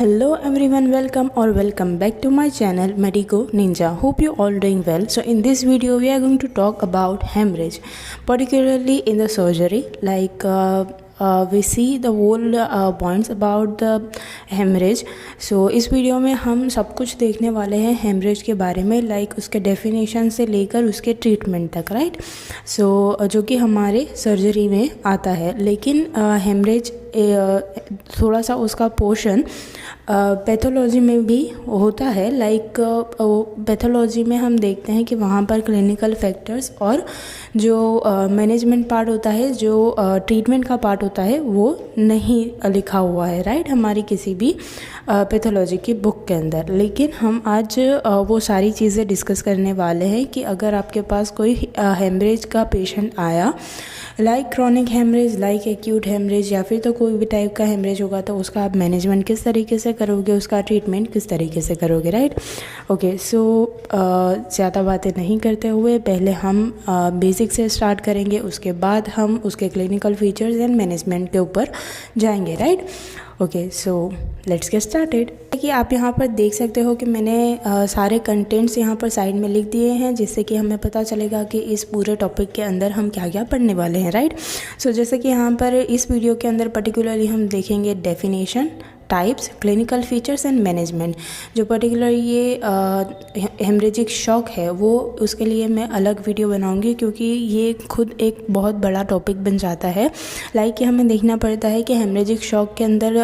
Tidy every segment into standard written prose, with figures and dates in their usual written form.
Hello everyone, welcome back to my channel Medico Ninja. Hope you all doing well. So in this video we are going to talk about hemorrhage, particularly in the surgery. We see the whole points about the hemorrhage. So इस video में हम सब कुछ देखने वाले हैं hemorrhage के बारे में, लाइक उसके डेफिनेशन से लेकर उसके ट्रीटमेंट तक, राइट. सो जो कि हमारे सर्जरी में आता है. लेकिन hemorrhage थोड़ा सा उसका पोर्शन पैथोलॉजी में भी होता है. लाइक पैथोलॉजी में हम देखते हैं कि वहाँ पर क्लिनिकल फैक्टर्स और जो मैनेजमेंट पार्ट होता है, जो ट्रीटमेंट का पार्ट होता है, वो नहीं लिखा हुआ है, राइट, हमारी किसी भी पैथोलॉजी की बुक के अंदर. लेकिन हम आज वो सारी चीज़ें डिस्कस करने वाले हैं कि अगर आपके पास कोई हेमरेज का पेशेंट आया, like chronic haemorrhage, like acute haemorrhage, या फिर तो कोई भी टाइप का हेमरेज होगा, तो उसका आप मैनेजमेंट किस तरीके से करोगे, उसका ट्रीटमेंट किस तरीके से करोगे, राइट. ओके, सो ज़्यादा बातें नहीं करते हुए पहले हम बेसिक से स्टार्ट करेंगे, उसके बाद हम उसके क्लिनिकल फीचर्स एंड मैनेजमेंट के ऊपर जाएंगे, right. Okay, so let's get started. कि आप यहाँ पर देख सकते हो कि मैंने सारे कंटेंट्स यहाँ पर साइड में लिख दिए हैं, जिससे कि हमें पता चलेगा कि इस पूरे टॉपिक के अंदर हम क्या क्या पढ़ने वाले हैं, राइट. सो जैसे कि यहाँ पर इस वीडियो के अंदर पर्टिकुलरली हम देखेंगे definition, types, clinical features and management. जो पर्टिकुलर ये हेमरेजिक शॉक है, वो उसके लिए मैं अलग वीडियो बनाऊंगी, क्योंकि ये खुद एक बहुत बड़ा टॉपिक बन जाता है. लाइक कि हमें देखना पड़ता है कि हेमरेजिक शॉक के अंदर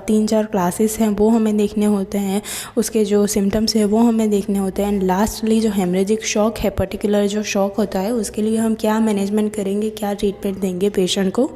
3-4 क्लासेस हैं, वो हमें देखने होते हैं, उसके जो सिम्टम्स हैं वो हमें देखने होते हैं. एंड लास्टली जो हेमरेजिक शॉक है, पर्टिकुलर जो शॉक होता है, उसके लिए हम क्या मैनेजमेंट करेंगे, क्या ट्रीटमेंट देंगे पेशेंट को,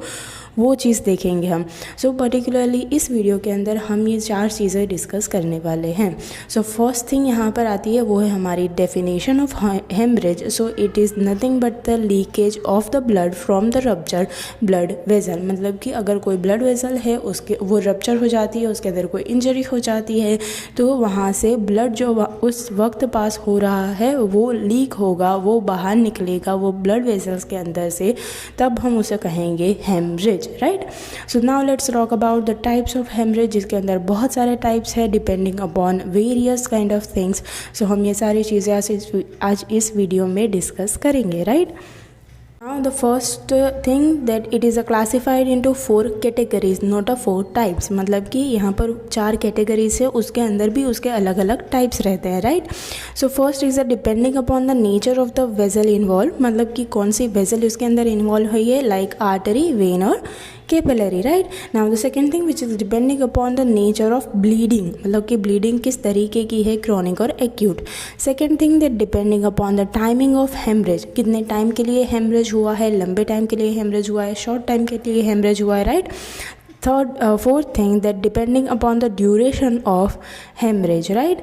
वो चीज़ देखेंगे हम. सो पर्टिकुलरली इस वीडियो के अंदर हम ये 4 चीज़ें डिस्कस करने वाले हैं. सो फर्स्ट थिंग यहाँ पर आती है, वो है हमारी definition of haemorrhage. So it is nothing but the leakage of the blood from the rupture blood vessel. मतलब कि अगर कोई ब्लड वेजल है, उसके वो रप्चर हो जाती है, उसके अंदर कोई इंजरी हो जाती है, तो वहाँ से ब्लड जो उस वक्त पास हो रहा है वो लीक होगा, वो बाहर निकलेगा वो ब्लड वेजल्स के अंदर से, तब हम उसे कहेंगे haemorrhage, right. So now let's talk about the types of haemorrhage, जिसके अंदर बहुत सारे टाइप्स है depending upon various kind of things. So हम ये सारी चीज़ें आज इस वीडियो में डिस्कस करेंगे, right. Now the first thing that it is classified into 4 categories, not a 4 types. मतलब कि यहाँ पर 4 कैटेगरीज है, उसके अंदर भी उसके अलग अलग टाइप्स रहते हैं, right. So first is depending upon the nature of the vessel involve. मतलब कि कौन सी वेजल उसके अंदर इन्वॉल्व हुई है, लाइक आर्टरी, वेन और capillary, right. Now the second thing which is depending upon the nature of bleeding. मतलब कि ब्लीडिंग किस तरीके की है, क्रॉनिक और acute. Second thing that depending upon the timing of haemorrhage, कितने टाइम के लिए हेमरेज हुआ है, लंबे टाइम के लिए हेमरेज हुआ है, शॉर्ट टाइम के लिए हेमरेज हुआ है, right. Fourth thing that depending upon the duration of haemorrhage, right.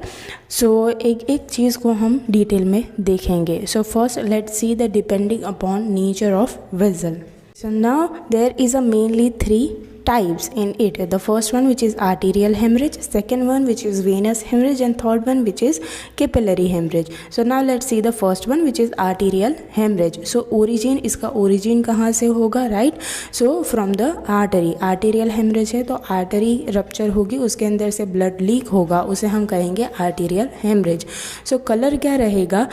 So एक चीज़ को हम डिटेल में देखेंगे. So first let's see the depending upon nature of vessel. So now there is a mainly 3 types in it. The first one which is arterial hemorrhage, second one which is venous hemorrhage, and third one which is capillary hemorrhage. So now let's see the first one which is arterial hemorrhage. So origin, इसका origin कहाँ से होगा, right? So from the artery. Arterial hemorrhage है तो artery rupture होगी, उसके अंदर से blood leak होगा, उसे हम कहेंगे arterial hemorrhage. So color क्या रहेगा,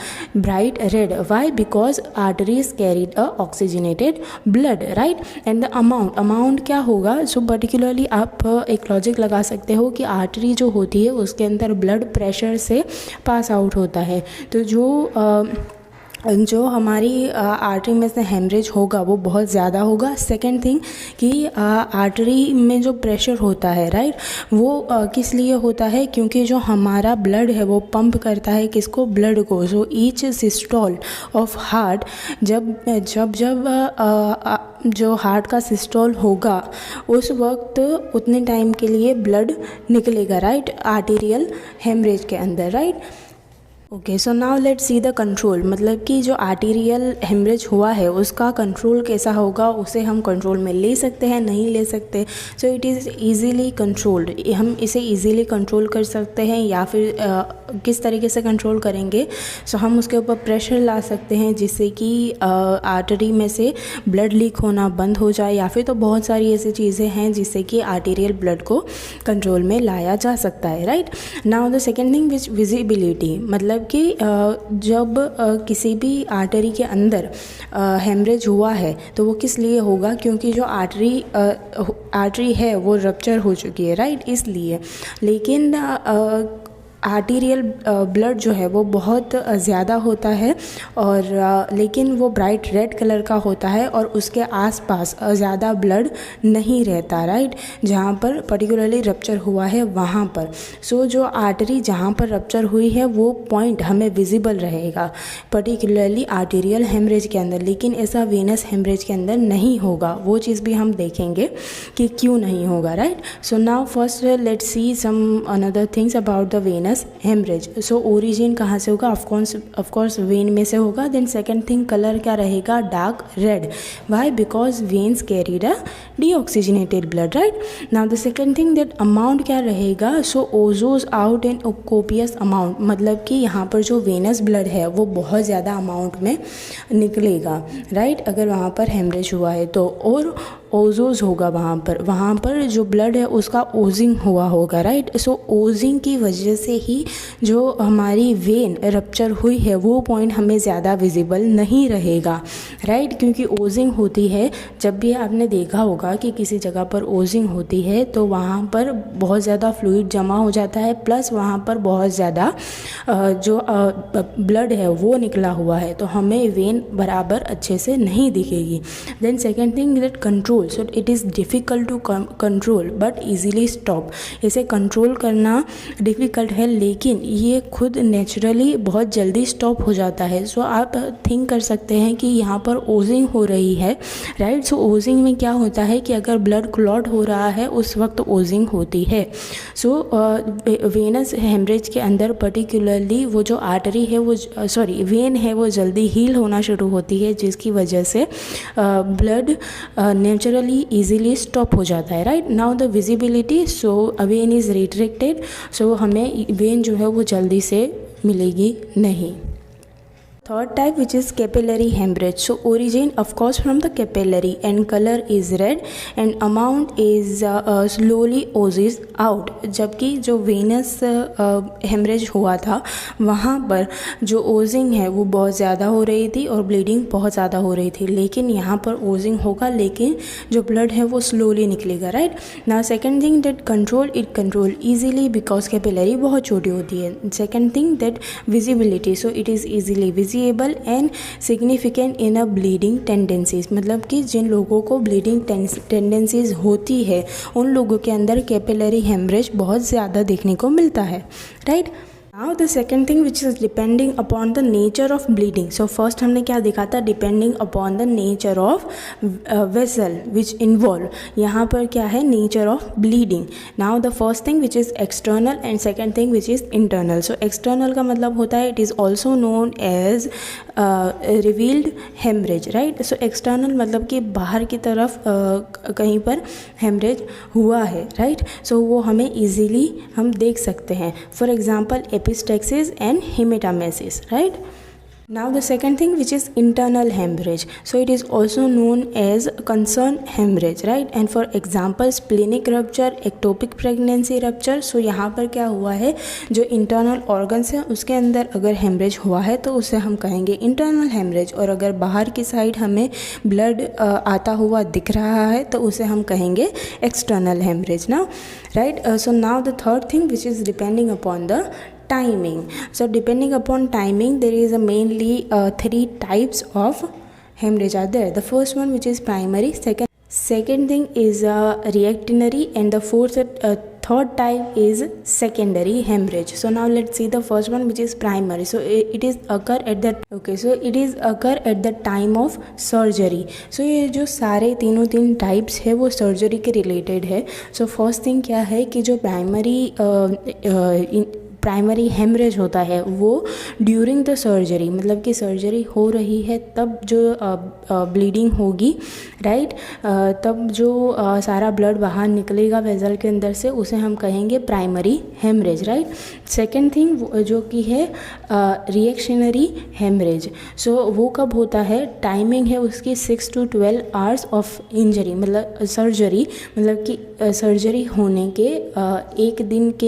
bright red. Why? Because arteries carried a oxygenated blood, right? And the amount क्या होगा. सो पर्टिकुलरली आप एक लॉजिक लगा सकते हो कि आर्टरी जो होती है उसके अंदर ब्लड प्रेशर से पास आउट होता है, तो जो हमारी आर्टरी में से हेमरेज होगा वो बहुत ज़्यादा होगा. सेकेंड थिंग कि आर्टरी में जो प्रेशर होता है, राइट, वो किस लिए होता है, क्योंकि जो हमारा ब्लड है वो पंप करता है किसको, ब्लड को. So each systole of heart, जब जो हार्ट का सिस्टोल होगा उस वक्त उतने टाइम के लिए ब्लड निकलेगा, राइट, आर्टीरियल हेमरेज के अंदर, right. Okay, so now let's see the control, मतलब कि जो आर्टीरियल हेमरेज हुआ है उसका कंट्रोल कैसा होगा, उसे हम कंट्रोल में ले सकते हैं, नहीं ले सकते। सो इट इज़ ईजीली कंट्रोल्ड, हम इसे ईजीली कंट्रोल कर सकते हैं, या फिर किस तरीके से कंट्रोल करेंगे। सो हम उसके ऊपर प्रेशर ला सकते हैं जिससे कि आर्टरी में से ब्लड लीक होना बंद हो जाए, या फिर तो बहुत सारी ऐसी चीज़ें हैं जिससे कि आर्टीरियल ब्लड को कंट्रोल में लाया जा सकता है, right. Now the second thing which visibility, मतलब कि जब किसी भी आर्टरी के अंदर हेमरेज हुआ है तो वो किस लिए होगा, क्योंकि जो आर्टरी है वो रप्चर हो चुकी है, राइट, इसलिए। लेकिन आर्टीरियल ब्लड जो है वो बहुत ज़्यादा होता है, और लेकिन वो ब्राइट रेड कलर का होता है और उसके आसपास ज़्यादा ब्लड नहीं रहता, राइट, जहाँ पर पर्टिकुलरली रप्चर हुआ है वहाँ पर। सो जो आर्टरी जहाँ पर रप्चर हुई है वो पॉइंट हमें विजिबल रहेगा, पर्टिकुलरली आर्टीरियल हेमरेज के अंदर। लेकिन ऐसा वेनस हेमरेज के अंदर नहीं होगा, वो चीज़ भी हम देखेंगे कि क्यों नहीं होगा, right. So now first let's see some another things about the venous haemorrhage. So origin कहाँ से होगा, ऑफ कोर्स वेन में से होगा। देन सेकंड थिंग, कलर क्या रहेगा, dark red. Why, because veins carry the deoxygenated blood, right. Now the second thing that amount क्या रहेगा, सो ओजोज आउट इन कोपियस अमाउंट, मतलब कि यहाँ पर जो वेनस ब्लड है वो बहुत ज़्यादा अमाउंट में निकलेगा, राइट, अगर वहाँ पर हेमरेज हुआ है तो। और ओजोज होगा वहाँ पर जो ब्लड है उसका ओजिंग हुआ होगा, राइट। सो ओजिंग की वजह से ही जो हमारी वेन रप्चर हुई है वो पॉइंट हमें ज़्यादा विजिबल नहीं रहेगा, राइट, क्योंकि ओजिंग होती है, जब भी आपने देखा होगा कि किसी जगह पर ओजिंग होती है तो वहाँ पर बहुत ज़्यादा फ्लूइड जमा हो जाता है, प्लस वहाँ पर बहुत ज़्यादा जो ब्लड है वो निकला हुआ है, तो हमें वेन बराबर अच्छे से नहीं दिखेगी। Then second thing that control, so it is difficult to control but easily stop. इसे कंट्रोल करना डिफ़िकल्ट है लेकिन ये खुद नेचुरली बहुत जल्दी स्टॉप हो जाता है। सो आप थिंक कर सकते हैं कि यहाँ पर ओजिंग हो रही है, राइट। सो ओजिंग में क्या होता है कि अगर ब्लड क्लॉट हो रहा है उस वक्त ओजिंग होती है। सो वेनस हेमरेज के अंदर पर्टिकुलरली वो जो आर्टरी है वो वेन है वो जल्दी हील होना शुरू होती है, जिसकी वजह से ब्लड नेचुरली इजीली स्टॉप हो जाता है, right. Now the visibility, so vein is retracted, so हमें वेन जो है वो जल्दी से मिलेगी नहीं। Third type, which is capillary hemorrhage. So origin of course from the capillary and color is red and amount is slowly oozes out. जबकि जो वेनस हेमरेज हुआ था वहाँ पर जो ओजिंग है वो बहुत ज़्यादा हो रही थी और ब्लीडिंग बहुत ज़्यादा हो रही थी, लेकिन यहाँ पर ओजिंग होगा लेकिन जो ब्लड है वो स्लोली निकलेगा, right. Now second thing that control easily because capillary बहुत छोटी होती है। Second thing that visibility, so it is easily visible and significant in a bleeding tendencies, मतलब कि जिन लोगों को ब्लीडिंग टेंडेंसीज होती है उन लोगों के अंदर कैपिलरी हेमरेज बहुत ज़्यादा देखने को मिलता है, right. Now the second thing which is depending upon the nature of bleeding. So first हमने क्या देखा था, depending upon the nature of vessel which involve, यहाँ पर क्या है, nature of bleeding. Now the first thing which is external and second thing which is internal. So external का मतलब होता है it is also known as revealed haemorrhage, right. So external मतलब कि बाहर की तरफ कहीं पर हेमरेज हुआ है, राइट। सो वो हमें ईजीली हम देख सकते हैं, for example epistaxis and hematemesis, right. Now the second thing which is internal hemorrhage, so it is also known as concerned hemorrhage, right, and for example splenic rupture, ectopic pregnancy rupture. so यहाँ पर क्या हुआ है, जो internal organs है उसके अंदर अगर hemorrhage हुआ है तो उसे हम कहेंगे internal hemorrhage, और अगर बाहर की साइड हमें blood आता हुआ दिख रहा है तो उसे हम कहेंगे external hemorrhage now, right. So now the third thing which is depending upon the timing. So depending upon timing there is a mainly three types of hemorrhage are there. The first one which is primary, second thing is reactionary, and the third type is secondary hemorrhage. So now let's see the first one which is primary. So it is occur at the time of surgery. So ये जो सारे तीन types है वो surgery के related है. So first thing क्या है कि जो प्राइमरी प्राइमरी हेमरेज होता है वो ड्यूरिंग द सर्जरी, मतलब कि सर्जरी हो रही है तब जो ब्लीडिंग होगी, राइट, तब जो सारा ब्लड बाहर निकलेगा वेजल के अंदर से, उसे हम कहेंगे primary haemorrhage, right. Second thing जो कि है रिएक्शनरी हेमरेज। सो वो कब होता है, टाइमिंग है उसकी 6 to 12 आवर्स ऑफ इंजरी, मतलब सर्जरी, मतलब कि सर्जरी होने के एक दिन के